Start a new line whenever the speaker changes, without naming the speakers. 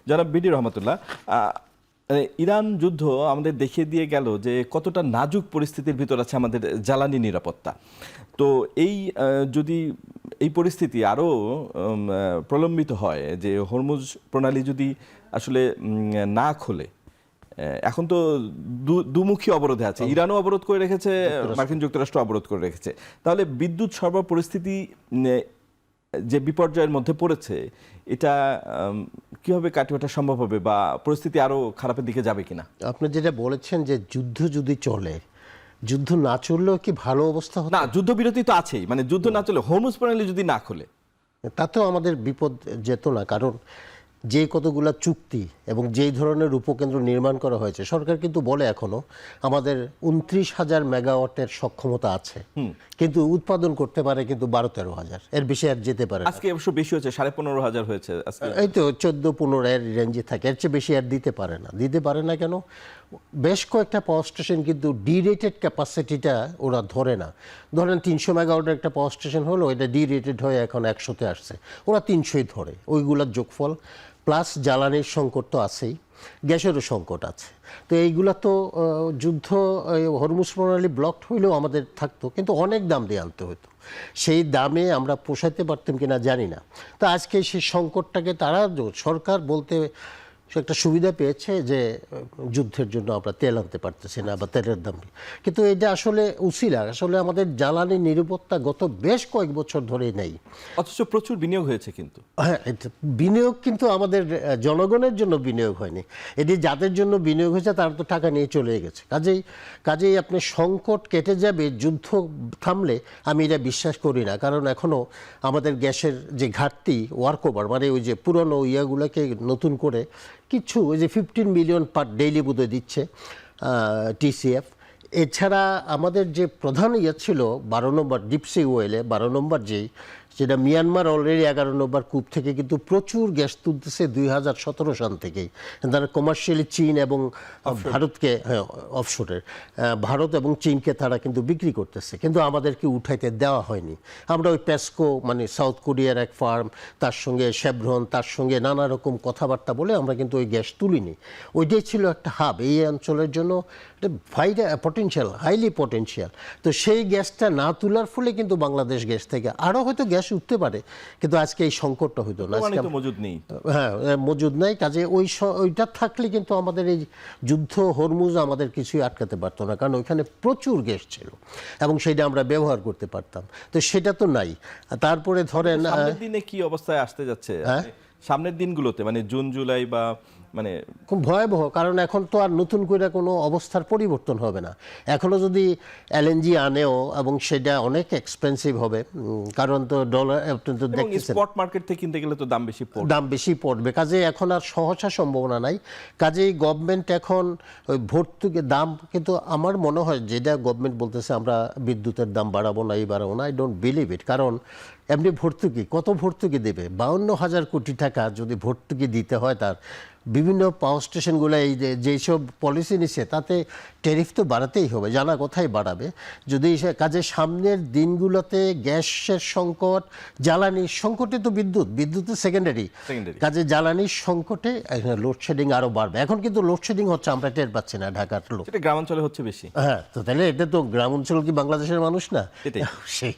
জনাব বিডি রহমতুল্লাহ, ইরান যুদ্ধ আমাদের দেখিয়ে দিয়ে গেল যে কতটা নাজুক পরিস্থিতির ভিতর আছে আমাদের জ্বালানি নিরাপত্তা। তো যদি এই পরিস্থিতি আরও প্রলম্বিত হয়, যে হরমুজ প্রণালী যদি আসলে না খোলে, এখন তো দুমুখী অবরোধে আছে, ইরানও অবরোধ করে রেখেছে, মার্কিন যুক্তরাষ্ট্র অবরোধ করে রেখেছে, তাহলে বিদ্যুৎ সরবরাহ পরিস্থিতি যে বিপর্যয়ের মধ্যে পড়েছে, এটা কিভাবে কাটিয়ে ওঠা সম্ভব হবে, বা পরিস্থিতি আরো খারাপের দিকে যাবে কিনা?
আপনি যেটা বলেছেন যে যুদ্ধ যদি চলে, যুদ্ধ না চললেও কি ভালো অবস্থা হতো?
না, যুদ্ধবিরতি তো আছেই, মানে যুদ্ধ না চলে হরমুজ প্রণালী যদি না খোলে
তাতেও আমাদের বিপদ যেত না, কারণ যে কতগুলা চুক্তি এবং যেই ধরনের উপকেন্দ্র নির্মাণ করা হয়েছে, সরকার কিন্তু বলে এখনো আমাদের 29,000 মেগাওয়াটের সক্ষমতা আছে, কিন্তু উৎপাদন করতে পারে কিন্তু 12-13,000, এর বেশি আর যেতে পারে না।
আজকে অবশ্য বেশি হয়েছে, 15,500 হয়েছে আজকে।
এই তো 14-15 এর রেঞ্জে থাকে, এর চেয়ে বেশি আর দিতে পারে না। দিতে পারে না কেন? বেশ কয়েকটা পাওয়ার স্টেশন কিন্তু ডিরেটেড ক্যাপাসিটিটা ওরা ধরে না। ধরেন 300 মেগাওয়াটের একটা পাওয়ার স্টেশন হলো, এটা ডিরেটেড হয়ে এখন 100-তে আসছে, ওরা 300ই ধরে। ওইগুলোর যোগফল প্লাস জ্বালানির সংকট তো আছেই, গ্যাসেরও সংকট আছে। তো এইগুলা তো যুদ্ধ, হরমুজ প্রণালী ব্লকড হইলেও আমাদের থাকতো, কিন্তু অনেক দাম দিয়ে আনতে হতো। সেই দামে আমরা পোষাইতে পারতাম কিনা জানি না। তো আজকে সেই সংকটটাকে তারা, সরকার বলতে একটা সুবিধা পেয়েছে যে যুদ্ধের জন্য আমরা তেল আনতে পারতেছি না, বা তেলের দাম, কিন্তু এটা আসলে উছিলা। আসলে আমাদের জ্বালানি নিরাপত্তা গত বেশ কয়েক বছর ধরেই নেই,
অথচ প্রচুর বিনিয়োগ হয়েছে। কিন্তু
হ্যাঁ, বিনিয়োগ কিন্তু আমাদের জনগণের জন্য বিনিয়োগ হয়নি। এটি যাদের জন্য বিনিয়োগ হয়েছে তারা তো টাকা নিয়ে চলে গেছে। কাজেই আপনি সংকট কেটে যাবে যুদ্ধ থামলে, আমি এটা বিশ্বাস করি না। কারণ এখনও আমাদের গ্যাসের যে ঘাটতি, ওয়ার্ক ওভার, মানে ওই যে পুরনো ইয়াগুলোকে নতুন করে কিছু, ওই যে 15 মিলিয়ন পার ডেইলি বোধহয় দিচ্ছে TCF। এছাড়া আমাদের যে প্রধান ইয়ে ছিল 12 নম্বর ডিপসি ওয়েলে, 12 নম্বর যেটা মিয়ানমার অলরেডি 11 নম্বর কূপ থেকে কিন্তু প্রচুর গ্যাস তুলতেছে 2017 সাল থেকেই। তারা কমার্শিয়ালি চীন এবং ভারতকে, অফশোরের ভারত এবং চীনকে তারা কিন্তু বিক্রি করতেছে, কিন্তু আমাদেরকে উঠাইতে দেওয়া হয়নি। আমরা ওই পেসকো, মানে সাউথ কোরিয়ার এক ফার্ম, তার সঙ্গে শেভরন, তার সঙ্গে নানা রকম কথাবার্তা বলে আমরা কিন্তু ওই গ্যাস তুলিনি। ওইটাই ছিল একটা হাব এই অঞ্চলের জন্য, পটেনশিয়াল, হাইলি পটেনশিয়াল। তো সেই গ্যাসটা না তোলার ফলে কিন্তু বাংলাদেশ গ্যাস থেকে আরও হয়তো গ্যাস উঠতে পারে, কিন্তু আজকে এই সংকটটা হইতো না।
মজুদ নেই,
হ্যাঁ, মজুদ নাই। কাজে ওইটা থাকলে কিন্তু আমাদের এই যুদ্ধ হরমুজ আমাদের কিছুই আটকাতে পারতো না, কারণ ওইখানে প্রচুর গ্যাস ছিল এবং সেটা আমরা ব্যবহার করতে পারতাম। তো সেটা তো নাই। তারপরে ধরেন
সামনের দিনে কি অবস্থায় আসতে যাচ্ছে, সামনের দিনগুলোতে, মানে জুন জুলাই, বা মানে
খুব ভয়াবহ। কারণ এখন তো আর নতুন করে কোনো অবস্থার পরিবর্তন হবে না। এখনও যদি LNG আনেও, এবং সেটা অনেক এক্সপেন্সিভ হবে, কারণ তো ডলার, তো দেখতেছেন
স্পট মার্কেট থেকে কিনতে গেলে তো দাম বেশি
পড়বে। কাজে এখন আর সহসা সম্ভাবনা নাই। কাজেই গভর্নমেন্ট এখন ওই ভর্তুকি দাম, কিন্তু আমার মনে হয় যেটা গভর্নমেন্ট বলতেছে আমরা বিদ্যুতের দাম বাড়াবো না, আই ডোন্ট বিলিভ ইট। কারণ এমনি ভর্তুকি, কত ভর্তুকি দেবে? 52,000 কোটি টাকা যদি ভর্তুকি দিতে হয়, তার বিভিন্ন পাওয়ার স্টেশনগুলো এই যেসব পলিসি নিচ্ছে, তাতে ট্যারিফ তো বাড়াতেই হবে, জানা কথাই বাড়াবে। যদি কাজে সামনের দিনগুলোতে গ্যাসের সংকট, জ্বালানির সংকটে তো বিদ্যুতের সেকেন্ডারি, কাজে জ্বালানির সংকটে লোডশেডিং আরও বাড়বে। এখন কিন্তু লোডশেডিং হচ্ছে, আমরা টের পাচ্ছি না। ঢাকার লোক,
গ্রামাঞ্চলে হচ্ছে বেশি।
হ্যাঁ, তো তাহলে এটা তো গ্রাম অঞ্চল কি বাংলাদেশের মানুষ না?
এটাই
সেই